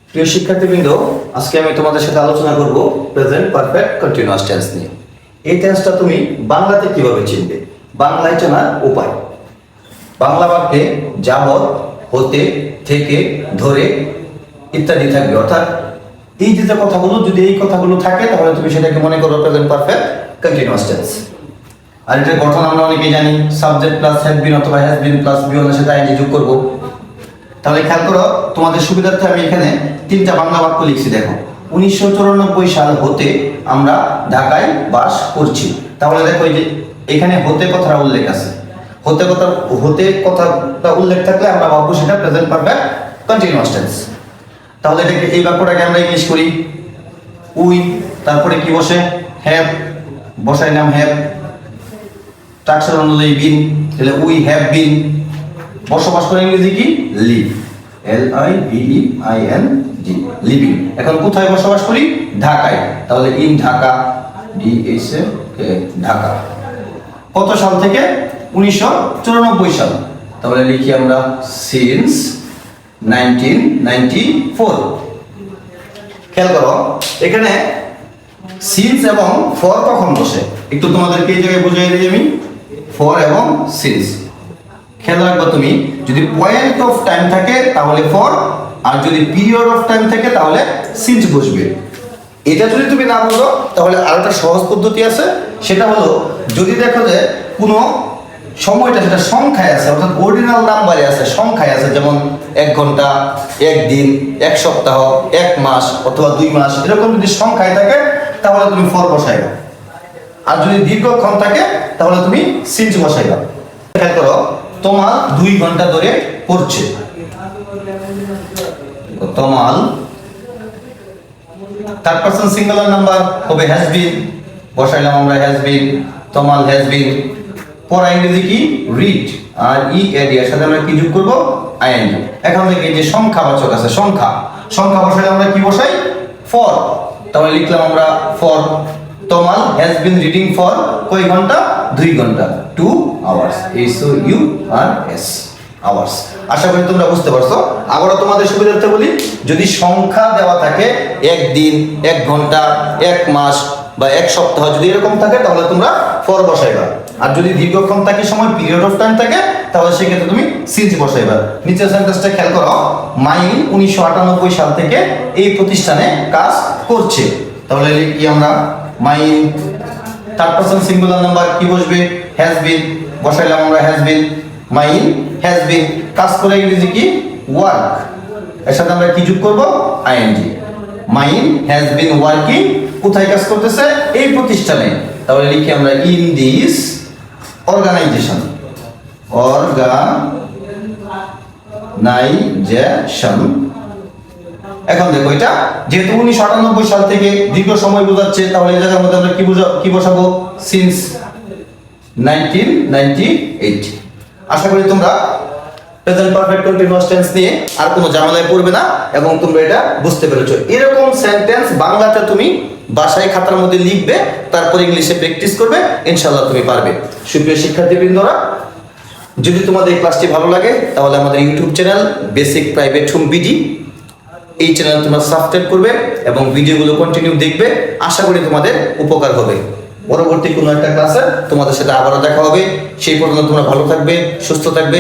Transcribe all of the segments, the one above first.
প্রিয় শিক্ষার্থীবৃন্দ, আজকে আমি তোমাদের সাথে আলোচনা করব প্রেজেন্ট পারফেক্ট কন্টিনিউয়াস টেন্স নিয়ে। এই টেন্সটা তুমি বাংলাতে কিভাবে চিনবে, বাংলায় চেনার উপায়। বাংলা বাক্যে যাবত, হতে, থেকে, ধরে ইত্যাদি থাকবে। অর্থাৎ এই যে কথাগুলো, যদি এই কথাগুলো থাকে তাহলে তুমি সেটাকে মনে করো প্রেজেন্ট পারফেক্ট কন্টিনিউয়াস টেন্স। আর এটার গঠন আমরা অনেকেই জানি, সাবজেক্ট প্লাস হ্যাভ বিন অথবা হ্যাজ বিন প্লাস বি ওয়ানের সাথে আইএনজি যোগ করব। তাহলে খেয়াল করো, তোমাদের সুবিধার্থে আমি এখানে 3টা বাংলা বাক্য লিখছি। দেখো, 1994 সাল হতে আমরা ঢাকায় বাস করছি। তাহলে দেখো এই যে এখানে হতে কথাটা উল্লেখ আছে। হতে কথাটা উল্লেখ থাকলে আমরা ভাববো সেটা প্রেজেন্ট পারফেক্ট কন্টিনিউয়াস টেন্স। তাহলে এটাকে এই বাক্যটাকে আমরা ইংলিশ করি উই, তারপরে কি বসে হ্যাভ, বসাই নাম হ্যাভ, স্ট্রাকচার অনুযায়ী বিন, তাহলে উই হ্যাভ বিন। বসবাস করে ইংরেজি কি লিভ, LIVEING, লিভিং। এখন কোথায় বসবাস করি? ঢাকায়। তাহলে ইন ঢাকা, ঢাকা। কত সাল থেকে? 1994 সাল। তাহলে লিখি আমরা সিন্স 1994। খেয়াল করো, এখানে সিন্স এবং ফর কখন বসে একটু তোমাদেরকে এই জায়গায় বুঝিয়ে দিই আমি। ফর এবং সিন্স খেয়াল রাখবো তুমি, যদি পয়েন্ট অফ টাইম থাকে তাহলে ফর, আর যদি পিরিয়ড অফ টাইম থাকে তাহলে সিন্স বসবে। এটা যদি তুমি না বুঝো তাহলে আর একটা সহজ পদ্ধতি আছে, সেটা হলো যদি দেখো যে কোনো সময়টা সেটা সংখ্যায় আছে, অর্থাৎ অর্ডিনাল নাম্বারে আছে, সংখ্যায় আছে, যেমন 1 ঘন্টা, 1 দিন, 1 সপ্তাহ, 1 মাস অথবা 2 মাস, এরকম যদি সংখ্যায় থাকে তাহলে তুমি ফর বসাইবা। আর যদি দীর্ঘক্ষণ থাকে তাহলে তুমি সিন্স বসাইবা। খেয়াল করো, তোমাল 2 ঘন্টা ধরে পড়ছে। তোমাল থার্ড পারসন সিঙ্গুলার নাম্বার হবে হ্যাজ বিন, বসাইলাম আমরা হ্যাজ বিন, তোমাল হ্যাজ বিন। পড়া ইংরেজি কি রিড, আর এর সাথে আমরা কি যোগ করব? আইএনজি। এখন থেকে যে সংখ্যাবাচক আছে, সংখ্যা বসাইলে আমরা কি বসাই? ফর। তাহলে লিখলাম আমরা ফর। তোমাল হ্যাজ বিন রিডিং ফর কয় ঘন্টা? 2 ঘন্টা, 2 আওয়ার্স, SOURS, আওয়ার্স। আশা করি তোমরা বুঝতে পারছো। আবারও তোমাদের সুবিধার্থে বলি, যদি সংখ্যা দেওয়া থাকে 1 দিন, 1 ঘন্টা, 1 মাস বা 1 সপ্তাহ, যদি এরকম থাকে তাহলে তোমরা ফর বসাইবা। আর যদি দীর্ঘক্ষণ থাকে, সময় পিরিয়ড অফ টাইম থাকে, তাহলে সেক্ষেত্রে তুমি সিন্স বসাইবা। নিচের সেন্টেন্সটা খেয়াল করো, মাইন 1998 সাল থেকে এই প্রতিষ্ঠানে কাজ করছে। তাহলে লিখি আমরা mine, third person singular number কি বসবে? হ্যাজ বিন, বসাইলাম আমরা হ্যাজ বিন। মাইন হ্যাজ বিন, কাজ করে ইংরেজি কি ওয়ার্ক, এর সাথে আমরা কি যোগ করব? ING. Mine has been working, কোথায় কাজ করতেছে? এই প্রতিষ্ঠানে। তাহলে লিখি আমরা ইন দিস অর্গানাইজেশন, অর্গানাইজেশন। এখন দেখো, এটা যেহেতু 1998 সাল থেকে দীর্ঘ সময় বোঝাচ্ছে, তাহলে এই জায়গার মধ্যে আমরা কি বসাবো? সিন্স 1998। আশা করি তোমরা প্রেজেন্ট পারফেক্ট কন্টিনিউয়াস টেন্স নিয়ে আর কোনো ঝামেলায় পড়বে না এবং তোমরা এটা বুঝতে পেরেছো। এরকম সেন্টেন্স বাংলাতে তুমি বাসায় খাতার মধ্যে লিখবে, তারপর ইংলিশে প্র্যাকটিস করবে, ইনশাআল্লাহ তুমি পারবে। সুপ্রিয় শিক্ষার্থীবৃন্দরা, যদি তোমাদের এই ক্লাসটি ভালো লাগে তাহলে আমাদের YouTube channel basic private home BD, এই চ্যানেল তোমরা সাবস্ক্রাইব করবে এবং ভিডিওগুলো কন্টিনিউ দেখবে। আশা করি তোমাদের উপকার হবে। পরবর্তী কোনো একটা ক্লাসে তোমাদের সাথে আবারও দেখা হবে। সেই পর্যন্ত তোমরা ভালো থাকবে, সুস্থ থাকবে।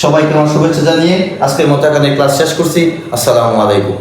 সবাইকে আমার শুভেচ্ছা জানিয়ে আজকের মতো এখানে ক্লাস শেষ করছি। আসসালামু আলাইকুম।